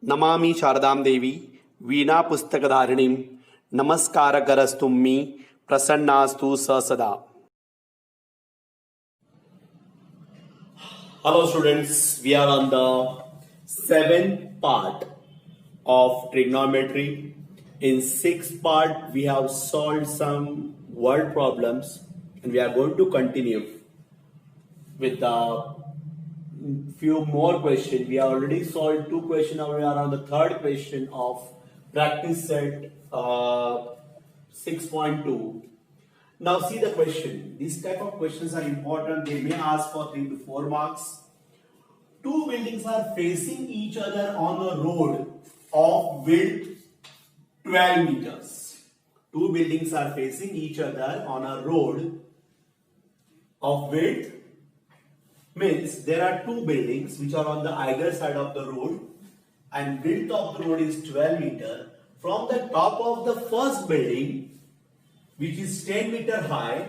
नमामि शारदां देवी वीणा पुस्तकधारिणीं नमस्कारकरस्तुम्मि प्रसन्नास्तु स सदा. Hello students, we are on the seventh part of trigonometry. In sixth part we have solved some word problems and we are going to continue with the few more questions. We have already solved two questions. Now we are on the third question of practice set 6.2. Now see the question. These type of questions are important. They may ask for 3 to 4 marks. Two buildings are facing each other on a road of width 12 meters. Two buildings are facing each other on a road of width, means there are two buildings which are on the either side of the road and width of the road is 12 meter. From the top of the first building, which is 10 meter high,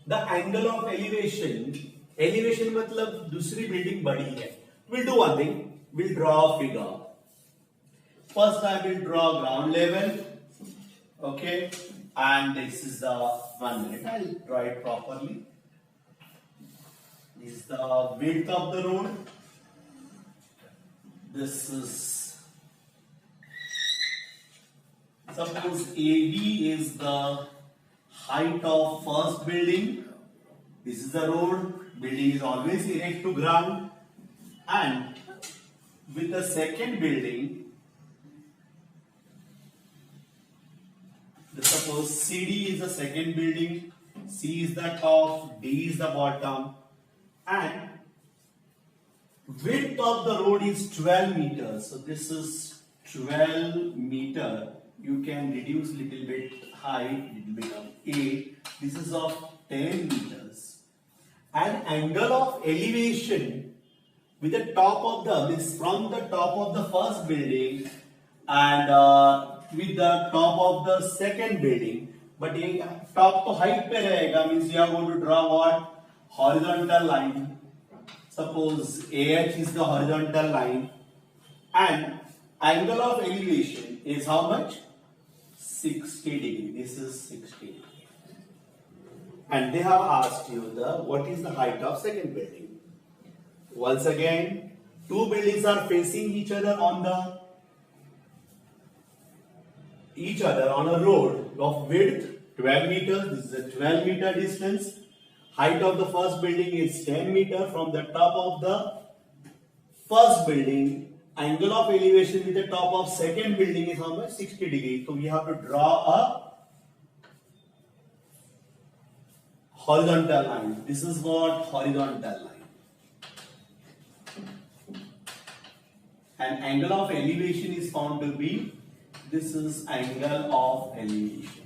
the angle of elevation मतलब दूसरी building बड़ी है. We'll do one thing. We'll draw a figure. First I will draw ground level. Okay, and this is the 1 minute. I'll draw it properly. This is the width of the road. This is, suppose AB is the height of first building. This is the road. Building is always erect to ground. And with the second building, suppose CD is the second building, C is the top, D is the bottom, and width of the road is 12 meters. So this is 12 meter. You can reduce little bit height, little bit of 8. This is of 10 meters. And angle of elevation with the top of the, means from the top of the first building and with the top of the second building, but top to height pe rahega, means you are going to draw what? Horizontal line. Suppose AH is the horizontal line and angle of elevation is how much? 60 degree. This is 60 degree. And they have asked you what is the height of second building. Once again, two buildings are facing each other on a road of width 12 meters. This is a 12 meter distance. Height of the first building is 10 meter. From the top of the first building, angle of elevation with the top of second building is how much? 60 degrees. So we have to draw a horizontal line. This is what horizontal line. And angle of elevation is found to be, this is angle of elevation.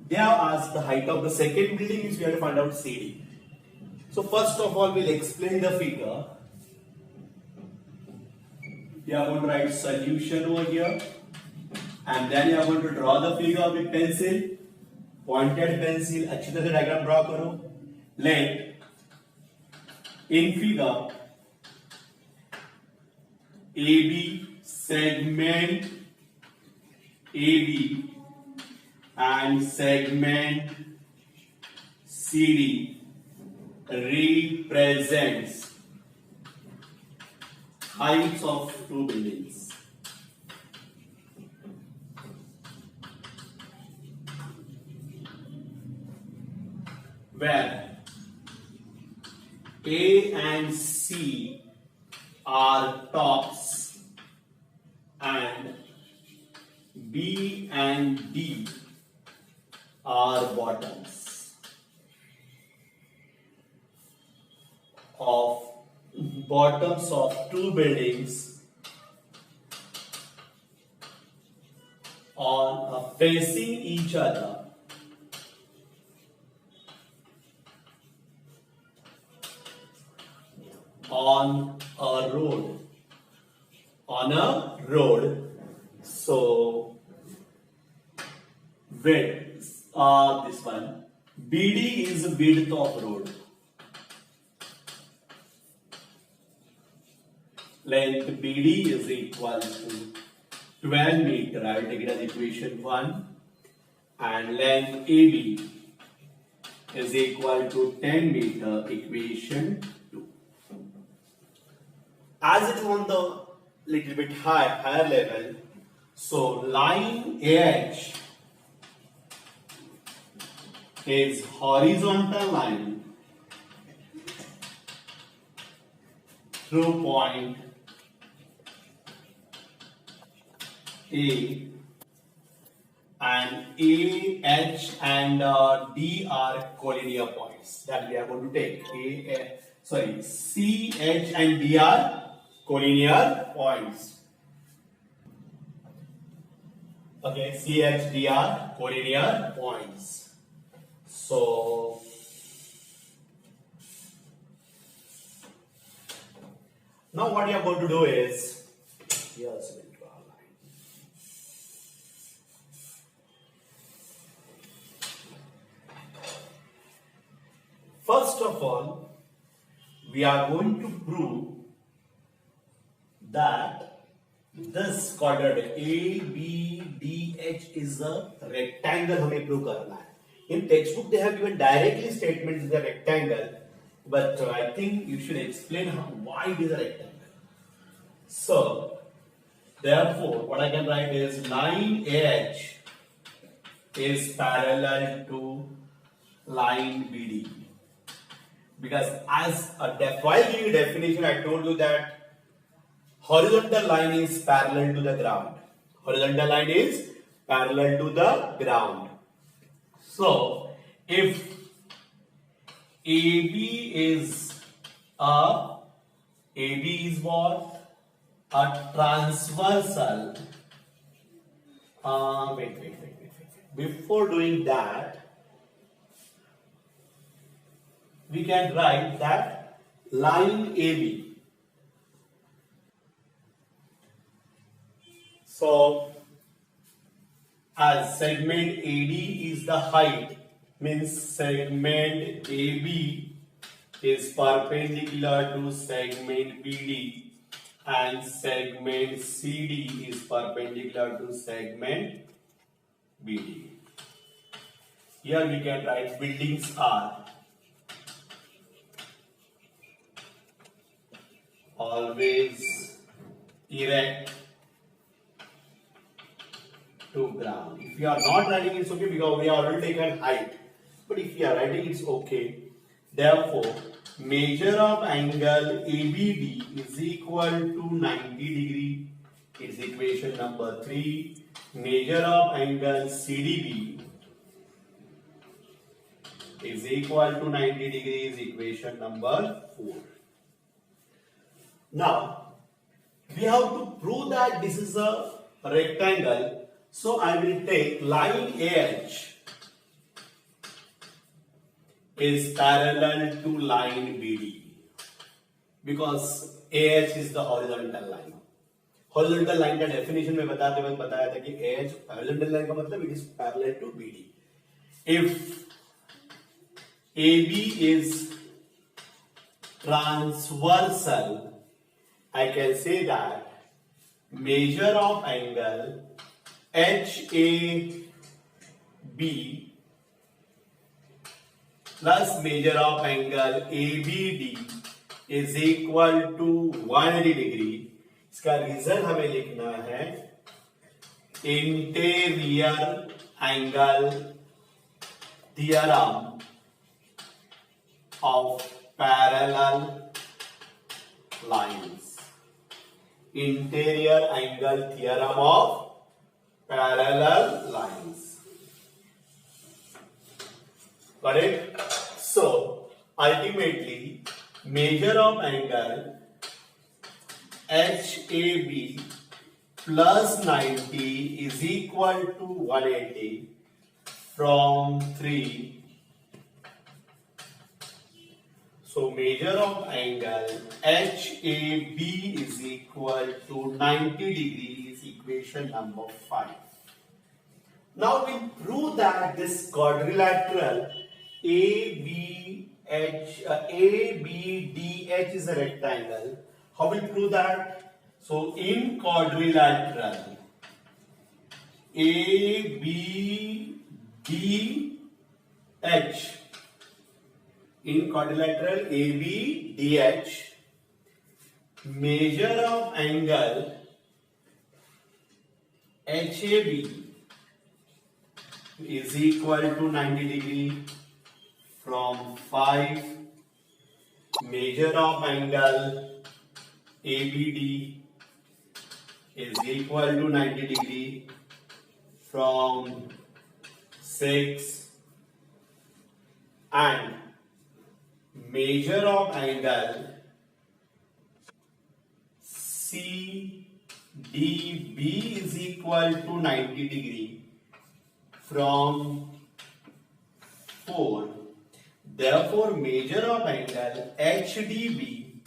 They have asked the height of the second building, which we have to find out CD. So first of all, we'll explain the figure. We are going to write solution over here, and then you are going to draw the figure with pencil, pointed pencil. अच्छी तरह से diagram draw करो. Let in figure AB segment AB and segment CD represents heights of two buildings. Where A and C are tops and B and D are bottoms of two buildings on facing each other on a road. So width, this one, BD is width of road. length BD is equal to 12 meter. I will take it as equation 1. And length AB is equal to 10 meter, equation 2. As it is on the little bit higher level, so line AH is horizontal line through point A, and AH and D are collinear points that we are going to take. CH and D are collinear points. Okay, CH, D are collinear points. So now what you are going to do is, yes, first of all, we are going to prove that this quadrant ABDH is a rectangle. हमें prove करना है. In textbook, they have given directly statements is a rectangle, but I think you should explain why it is a rectangle. So, therefore, what I can write is line AH is parallel to line BD. Because as while giving definition, I told you that horizontal line is parallel to the ground. Horizontal line is parallel to the ground. So, if AB is what? A transversal. Wait. Before doing that, we can write that line AB. So, as segment AD is the height, means segment AB is perpendicular to segment BD and segment CD is perpendicular to segment BD. Here we can write buildings are always erect to ground. If you are not writing, it's okay because we have already taken height. But if you are writing, it's okay. Therefore, measure of angle ABD is equal to 90 degree. It's equation number 3. Measure of angle CDB is equal to 90 degrees. Equation number 4. Now, we have to prove that this is a rectangle. So, I will take line AH is parallel to line BD because AH is the horizontal line. Horizontal line का definition में बताते वक्त बताया था कि AH horizontal line का मतलब it is parallel to BD. If AB is transversal, I can say that measure of angle HAB plus measure of angle ABD is equal to 180 degree. इसका रीजन हमें लिखना है interior angle theorem of parallel lines. Interior angle theorem of parallel lines. Got it? So, ultimately, measure of angle HAB plus 90 is equal to 180 from 3. So, measure of angle HAB is equal to 90 degrees, equation number 5. Now, we prove that this quadrilateral ABDH is a rectangle. How we prove that? So in quadrilateral ABDH, in quadrilateral ABDH, measure of angle HAB is equal to 90 degree from 5. Measure of angle ABD is equal to 90 degree from 6, and measure of angle CDB is equal to 90 degree from 4. Therefore, measure of angle HDB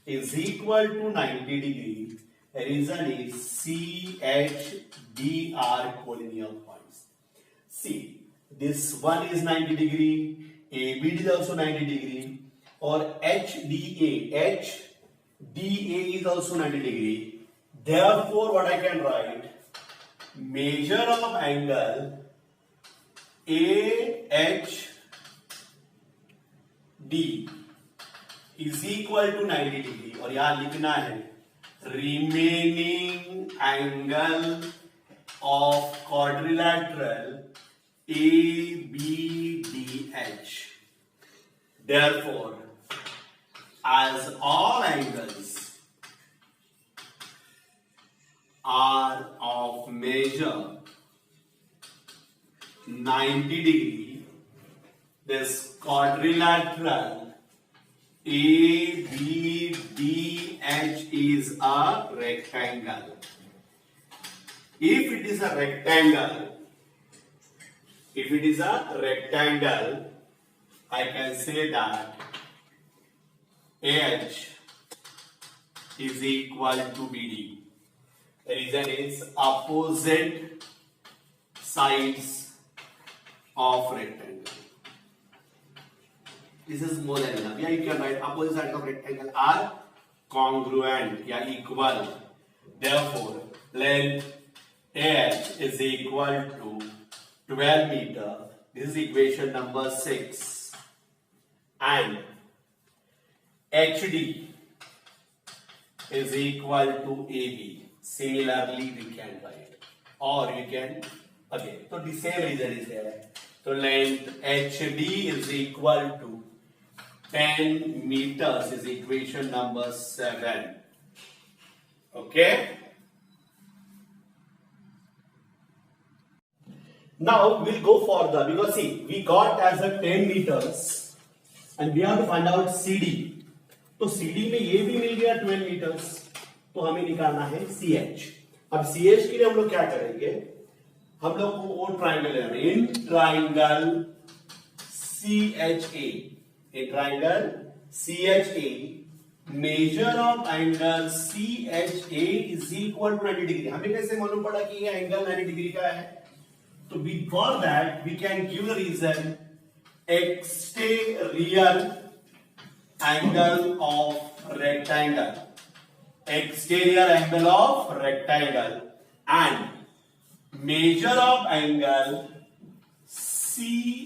is equal to 90 degree. Reason is CHD are collinear points. See, this one is 90 degree, ABD is also 90 degree, or HDA is also 90 degree. Therefore, what I can write, measure of angle AHD is equal to 90 degree, और यहाँ लिखना है remaining angle of quadrilateral ABDH. Therefore, as all angles are of measure 90 degree, this quadrilateral ABDH is a rectangle. If it is a rectangle, I can say that AH is equal to BD. The reason is opposite sides of rectangle. This is more than enough. Yeah, you can write opposite sides of rectangle are congruent, yeah, equal. Therefore, length AH is equal to 12 meter. This is equation number 6. And HD is equal to AB. Similarly, we can write. Or you can, again, so the same reason is there. So length HD is equal to 10 meters is equation number 7. Okay. Now we'll go further because see, we got as a 10 meters and we have to find out CD. तो CD में ये भी मिल गया 12 meters, तो हमें निकालना है CH. अब CH के लिए हम लोग क्या करेंगे, हम लोग को वो ट्राइंगल लेना है, in triangle CHA, in triangle CHA, measure of angle CHA is equal to 90 degree. हमें कैसे मालूम पड़ा कि ये एंगल 90 डिग्री का है? तो for that we can give the reason exterior angle of rectangle, exterior angle of rectangle, and measure of angle CAH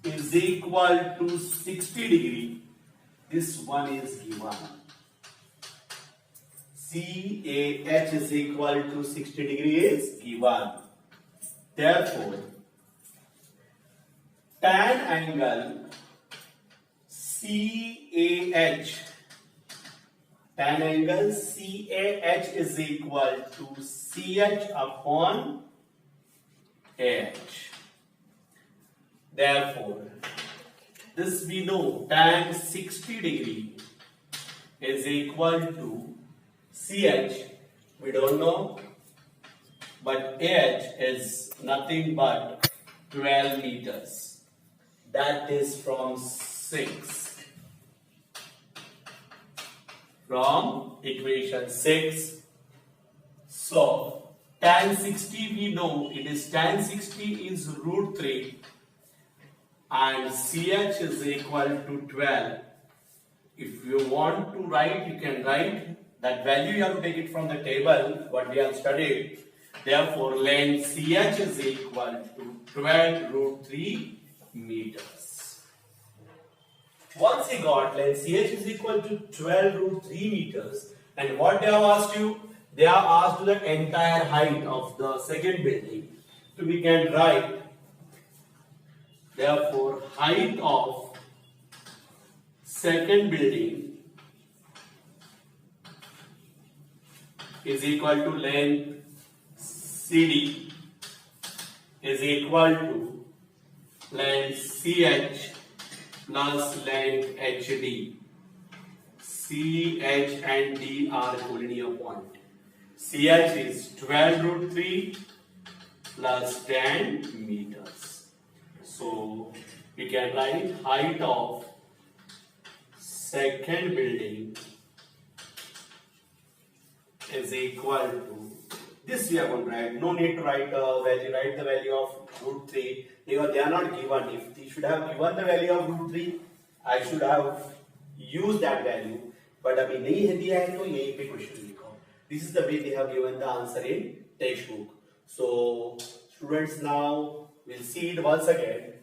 is equal to 60 degree. This one is given. CAH is equal to 60 degree is given. Therefore, tan angle CAH is equal to CH upon AH. Therefore, this we know, tan 60 degree is equal to CH, we don't know, but AH is nothing but 12 meters. That is from 6. From equation 6. So, tan 60 we know, it is tan 60 is root 3 and CH is equal to 12. If you want to write, you can write that value. You have to take it from the table what we have studied. Therefore, length CH is equal to 12 root 3 meters. Once you got length CH is equal to 12 root 3 meters, and what they have asked you? They have asked the entire height of the second building. So we can write, therefore, height of second building is equal to length CD is equal to length CH plus length HD. CH and D are collinear point. CH is 12 root 3 plus 10 meters. So we can write height of second building is equal to, this we are going to write. No need to write value. Write the value of root 3 because they are not given. If they should have given the value of root 3, I should have used that value. But अभी नहीं है दिया है तो यहीं पे question लिखो. This is the way they have given the answer in textbook. So students, now we'll see it once again.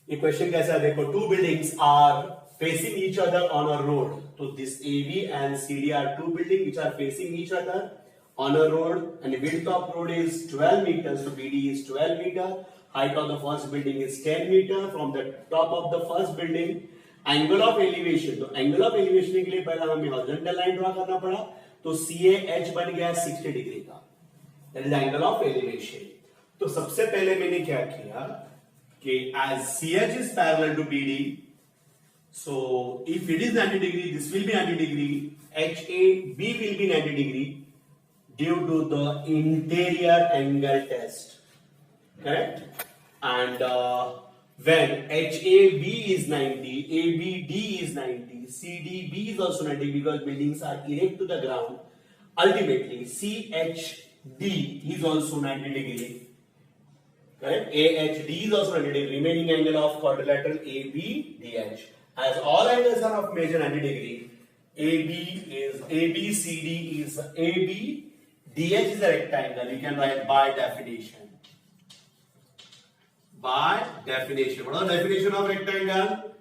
ये क्वेश्चन कैसा है देखो. Two buildings are facing each other on a road. So this AB and CD are two buildings which are facing each other on a road, and the width of road is 12 meters. So BD is 12 meter. Height of the first building is 10 meter. From the top of the first building, angle of elevation, तो angle of elevation के लिए पहला हमें horizontal line draw करना पड़ा, तो CAH बन गया 60 डिग्री का, that is angle of elevation. तो सबसे पहले मैंने क्या किया कि as CH is parallel to BD, so if it is 90 degree, this will be 90 degree, HAB will be 90 degree due to the interior angle test, correct? And when HAB is 90, ABD is 90, CDB is also 90 because buildings are erect to the ground. Ultimately, CHD is also 90 degree. Correct? AHD is also 90 degree. Remaining angle of quadrilateral ABDH. As all angles are of measure 90 degree, ABCD is AB, DH is a rectangle. You can write by definition. By definition. What is the definition of rectangle?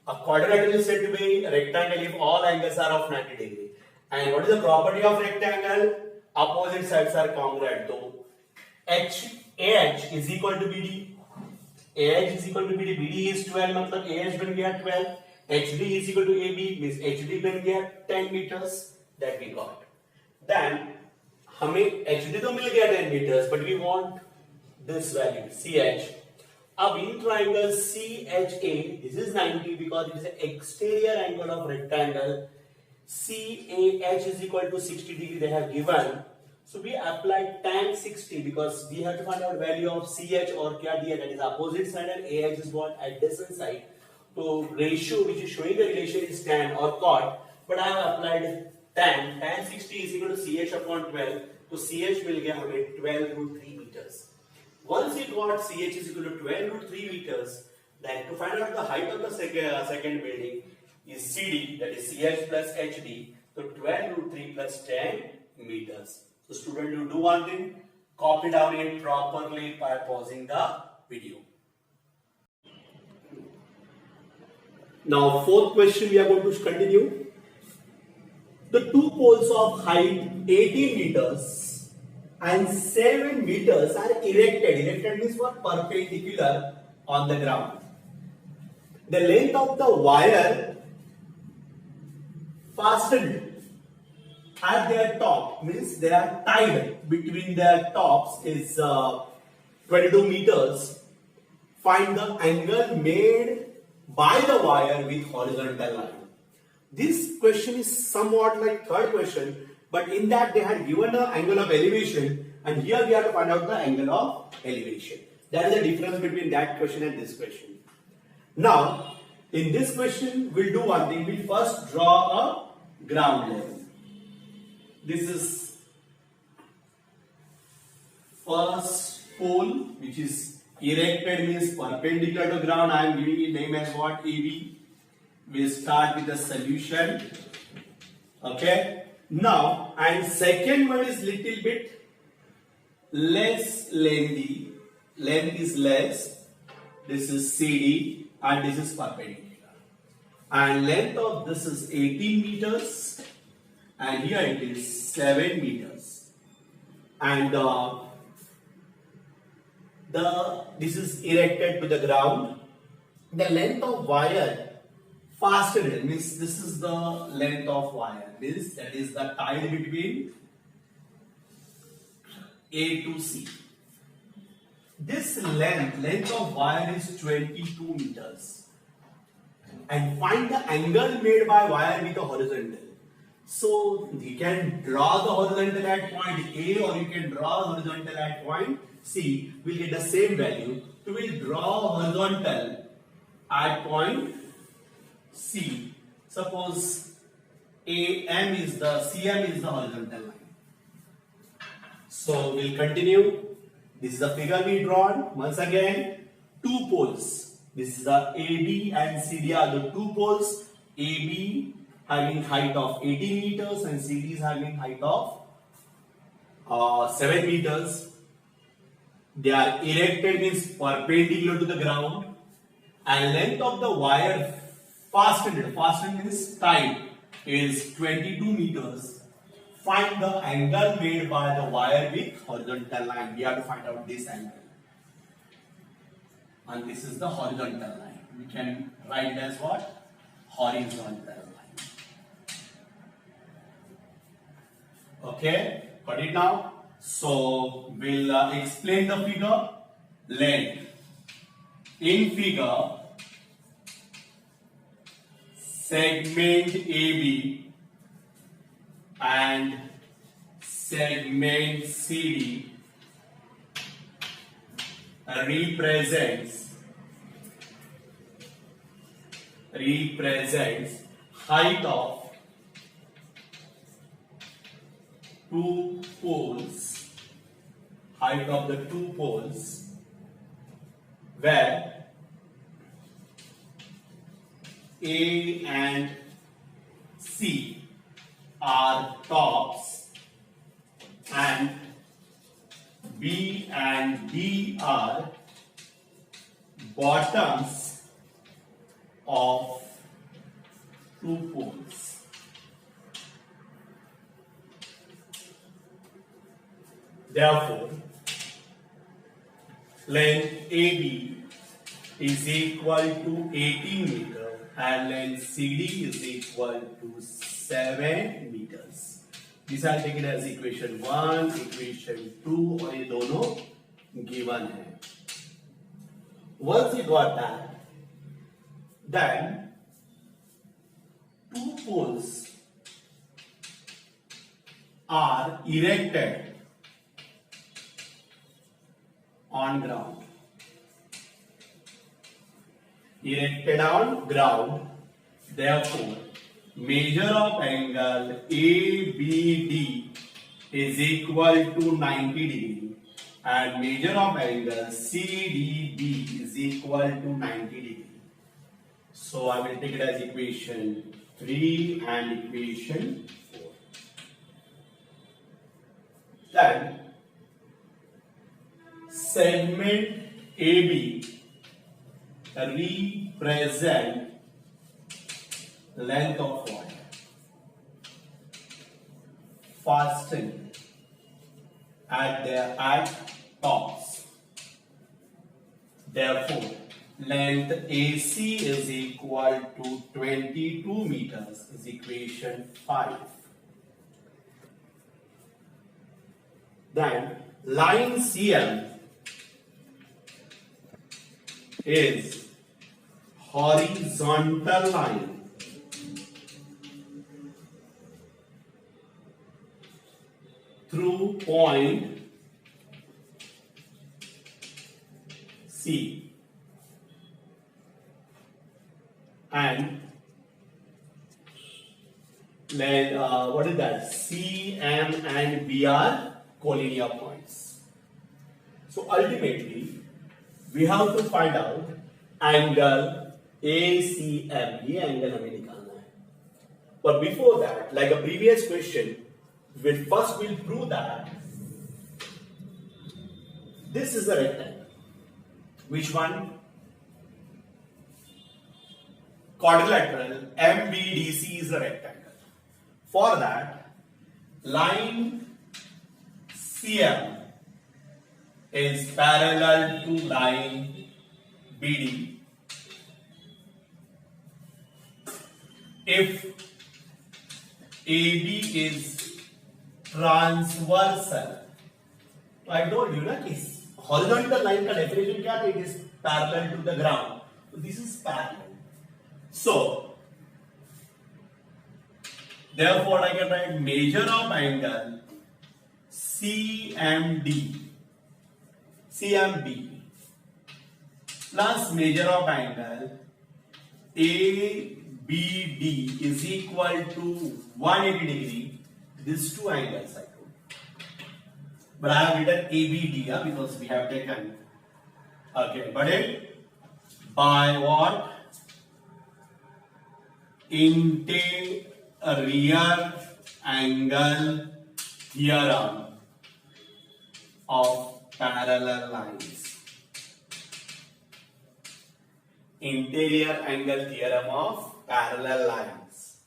A quadrilateral is said to be a rectangle if all angles are of 90 degree. And what is the property of rectangle? Opposite sides are congruent. So AH is equal to BD. AH is equal to BD. BD is 12, मतलब AH बन गया 12. HD is equal to AB, means HD बन गया 10 meters. That we got. Then हमें HD तो मिल गया 10 meters, but we want this value CH. अब in triangle CHA, this is 90 because it is an exterior angle of rectangle. CAH is equal to 60 degree they have given. So we applied tan 60 because we have to find out value of CH or kya diya, that is opposite side, and AH is what adjacent side. So ratio which is showing the relation is tan or cot, but I have applied tan. Tan 60 is equal to CH upon 12. So CH will get 12 root 3 meters. Once we got CH is equal to 12 root 3 meters, then to find out the height of the second building is CD, that is CH plus HD. So 12 root 3 plus 10 meters. So student, you do one thing, copy down it properly by pausing the video. Now fourth question we are going to continue. The two poles of height 18 meters and 7 meters are erected. Erected means what? Perpendicular on the ground. The length of the wire fastened at their top, means they are tied between their tops, is 22 meters. Find the angle made by the wire with horizontal line. This question is somewhat like third question, but in that they had given an angle of elevation, and here we have to find out the angle of elevation. That is the difference between that question and this question. Now, in this question, we'll do one thing. We'll first draw a ground level. This is first pole, which is erected, means perpendicular to ground. I am giving it name as what? AB. we'll start with the solution. Okay. Now, and second one is little bit less lengthy. Length is less. This is CD and this is perpendicular. And length of this is 18 meters and here it is 7 meters. And this is erected to the ground. The length of wire fastened means this is the length of wire. That is the tie between A to C. This length of wire is 22 meters. And find the angle made by wire with the horizontal. So you can draw the horizontal at point A or you can draw horizontal at point C. We'll get the same value. So we'll draw horizontal at point C. Suppose CM is the horizontal line. So we'll continue. This is the figure we drawn. Once again, two poles. This is the AB and CD are the two poles. AB having height of 18 meters and CD is having height of 7 meters. They are erected means perpendicular to the ground. And length of the wire fastened means tied is 22 meters. Find the angle made by the wire with horizontal line. We have to find out this angle. And this is the horizontal line. We can write it as what? Horizontal line. Okay, got it now? So, we'll explain the figure. Length. In figure, segment AB and segment CD represents height of two poles, height of the two poles, where A and C are tops and B and D are bottoms of two poles. Therefore, length AB is equal to 18 meters and length CD is equal to 7 meters. This I'll take it as equation 1, equation 2 और ये दोनों given है. Once you got that, then two poles are erected on ground. Erected on ground, therefore, measure of angle ABD is equal to 90 degree and measure of angle CDB is equal to 90 degree. So I will take it as equation 3 and equation 4. Then segment AB represent length of wire fastened at tops. Therefore, length AC is equal to 22 meters is equation 5. Then line CM is horizontal line through point C and what is that? C, M and B are collinear points. So ultimately we have to find out angle ACM, ये angle हमें निकालना है. But before that, like a previous question, we'll prove that this is a rectangle. Which one? Quadrilateral MBDC is a rectangle. For that, line CM is parallel to line BD. If AB is transversal, तो I told you ना कि horizontal line का definition क्या था? It is parallel to the ground. So this is parallel. So therefore I can write measure of angle CMB plus measure of angle ABD is equal to 180 degree. These two angles I told. But I have written ABD because we have taken. Okay, but it by what? Interior angle theorem of parallel lines. Interior angle theorem of parallel lines.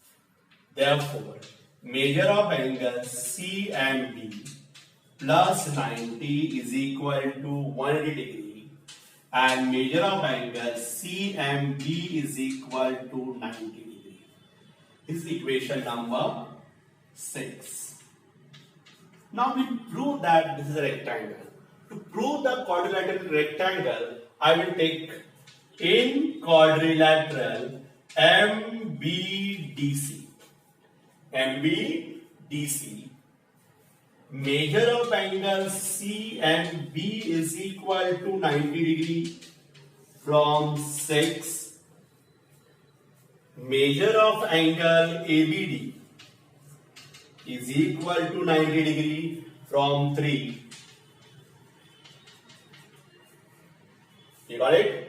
Therefore, measure of angle CMB plus 90 is equal to 180 degree, and measure of angle CMB is equal to 90 degree. This is equation number 6. Now we prove that this is a rectangle. To prove the quadrilateral rectangle, I will take in quadrilateral MBDC. Measure of angle CMB is equal to 90 degree from 6. Measure of angle ABD is equal to 90 degree from 3. You got it?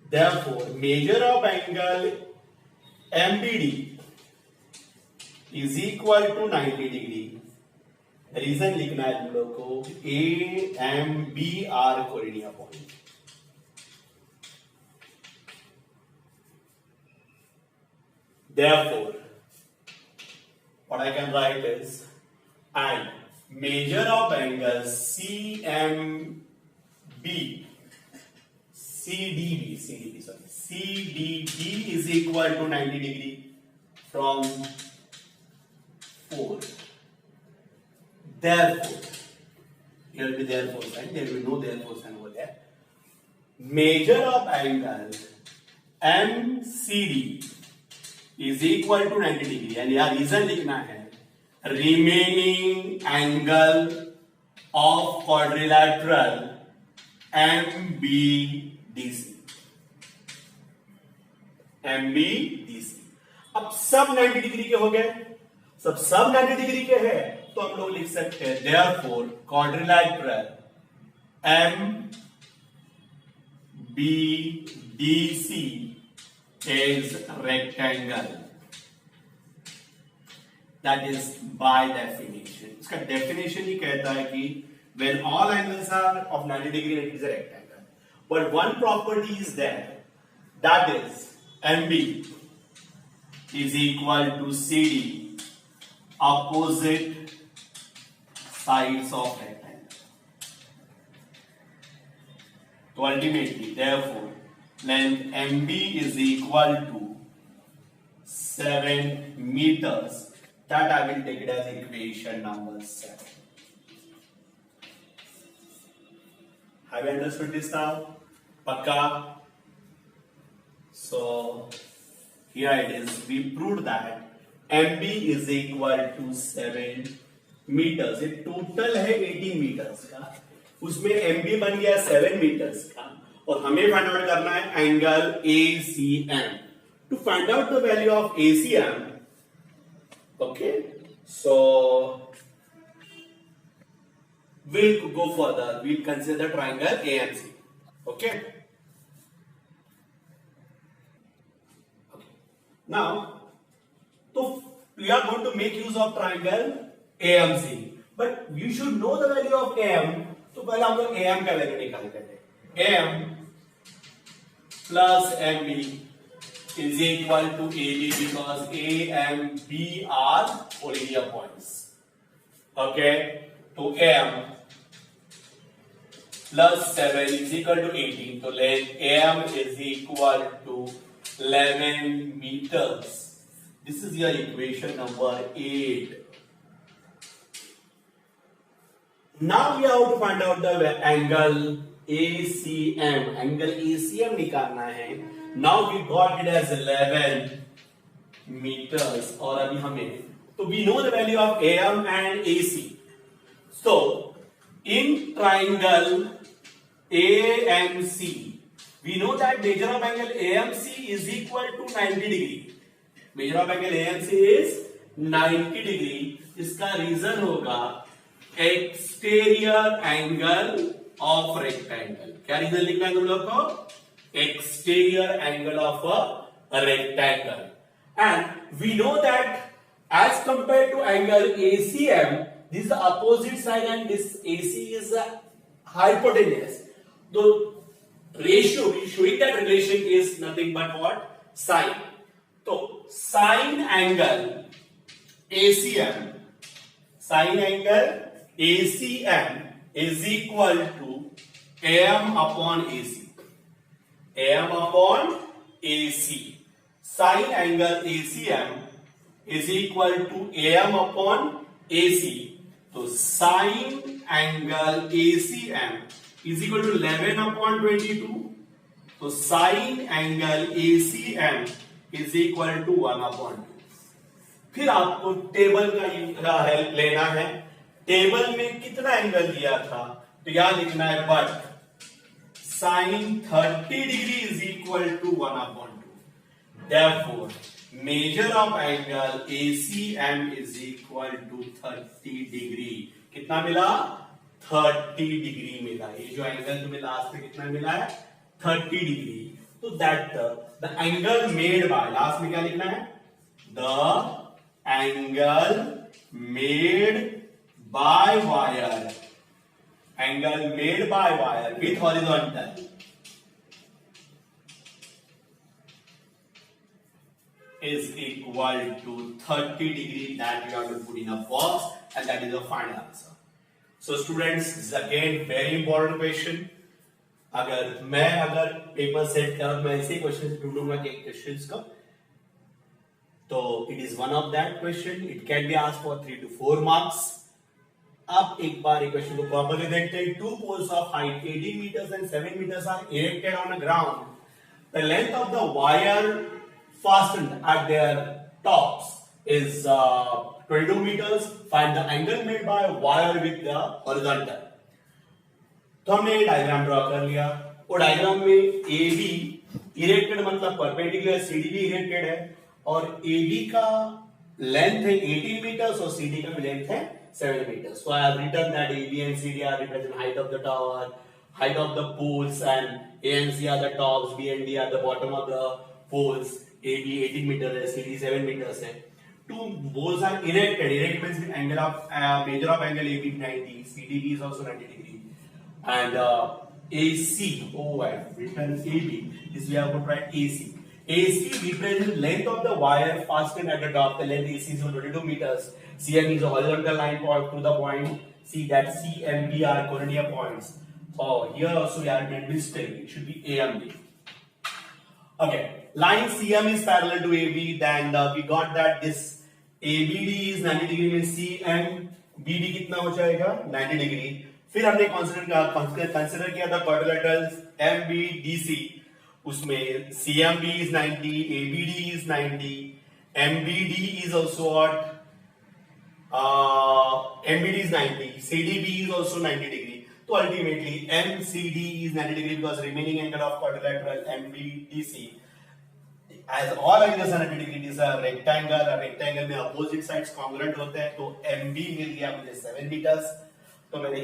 Therefore, measure of angle MBD is equal to 90 degree. Reason लिखना है तुम लोग को AMBR collinear point. Therefore, what I can write is, and measure of angle CDB is equal to 90 degree from 4. Therefore, here will be therefore sign, there will be no therefore sign over there. Measure of angle MCD is equal to 90 degree, and यहाँ reason लिखना है remaining angle of quadrilateral MBDC. अब सब 90 degree के हो गए, सब 90 degree के हैं, तो हम लोग लिख सकते हैं therefore quadrilateral MBDC is rectangle. That is by definition. इसका definition ही कहता है कि when all angles are of 90 degree, it is a rectangle. But one property is there, that is MB is equal to CD, opposite sides of rectangle. So ultimately, therefore, length MB is equal to 7 meters. That I will take it as equation number 7. Have you understood this now? Pakka? So here it is. We proved that MB is equal to 7 meters. ये total है 18 meters का. उसमें MB बन गया 7 meters का. और हमें find out करना है angle ACM. To find out the value of ACM, okay, so we'll go further. We'll consider the triangle AMC. Okay. Now, so we are going to make use of triangle AMC, but you should know the value of AM. तो पहले हम लोग AM का value निकालते हैं. AM plus MB is equal to AB because A and B are collinear points. Okay, so AM plus 7 is equal to 18. So let AM is equal to 11 meters. This is your equation number 8. Now we have to find out the angle ACM. Angle ACM निकालना है. Now we got it as 11 meters. और अभी हमें तो we know the value of AM and AC. So in triangle AMC, we know that measure of angle AMC is equal to 90 degree. Measure of angle AMC is 90 degree. इसका reason होगा exterior angle of rectangle. क्या reason लिखना है तुम लोग को? Exterior angle of a rectangle. And we know that as compare to angle ACM, this is the opposite side and this AC is hypotenuse. The ratio showing that relation is nothing but what? Sine. So sine angle ACM, sine angle ACM is equal to AM upon AC. AM upon AC. Sine angle ACM is equal to AM upon AC. So sine angle ACM is equal to 11 upon 22. So sine angle ACM is equal to 1 upon 2. फिर आपको table का help लेना है. Table में कितना angle दिया था तो यहां लिखना है but sine 30 degree is equal to 1 upon 2. Therefore, measure of angle ACM is equal to 30 degree. कितना मिला? 30 डिग्री मिला. ये जो एंगल तुम्हें लास्ट में कितना मिला है? 30 डिग्री. तो that the angle made by, last में क्या लिखना है? The angle made by wire, angle made by wire with horizontal is equal to 30 degree. That we have to put in a box, and that is the final answer. So students, this is again very important question. अगर paper set करूं मैं ऐसे question ढूंढूंगा कि questions का, तो it is one of that question. It can be asked for 3 to 4 marks. अब एक बार equation को प्रॉपर्ली देखते हैं. Two poles of height 18 meters and 7 meters are erected on a ground. The length of the wire fastened at their tops is 22 meters. Find the angle made by wire with the horizontal. तो हमने diagram draw कर लिया. और diagram में AB erected मतलब perpendicular, CD भी erected है और AB का लेंथ है 18 meters और CD का लेंथ है 7 meters. So I have written that AB and CD are represent height of the tower, height of the poles, and A and C are the tops, B and D are the bottom of the poles. AB 18 meters है, CD 7 meters है. Two poles are erected. Erect means angle of measure of angle AB 90, CDB is also 90 degree, and AC. Oh, I have written AB. This we have to write AC. AC represents length of the wire fastened at the top. The length AC is 22 meters. CM is a horizontal line to the point. See that CMB are collinear points. Oh, here also we are made mistake. It should be AMB. Okay, line CM is parallel to AB. Then we got that this ABD is 90 degree में CMBD कितना हो जाएगा? 90 degree. फिर हमने consider किया था quadrilaterals MBDC. उसमें CMB is 90, ABD is 90, MBD is also what? MBD is 90, CDB is also 90 degree. So ultimately MCD is 90 degree because remaining angle of quadrilateral MBDC, as all angles are 90 degree, is a rectangle. A rectangle में opposite sides congruent होते हैं. तो MB मिल गया मुझे 7 meters. तो मैंने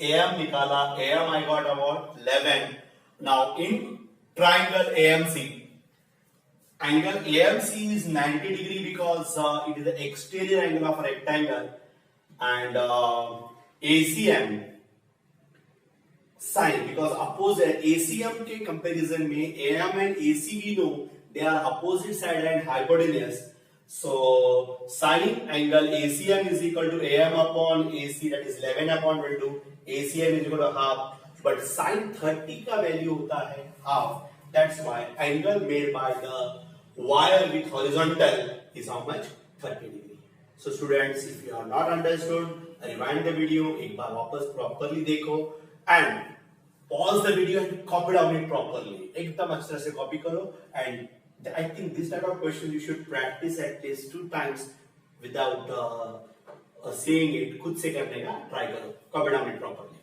AM निकाला, AM I got about 11. Now in triangle AMC, angle AMC is 90 degree because it is the exterior angle of a rectangle, and ACM sine, because opposite ACM के comparison में AM and AC we know they are opposite side and hypotenuse. So sine angle ACM is equal to AM upon AC, that is 11 upon 22. ACM is equal to half, but sine 30 का value होता है half. That's why angle made by the wire with horizontal is how much? 30 degree. So students, if you are not understood, rewind the video, एक बार वापस properly देखो and pause the video and copy down it properly. एकदम अच्छे से copy करो, and I think this type of question you should practice at least 2 times without saying it. खुद से करने का try करो. Copy down it properly.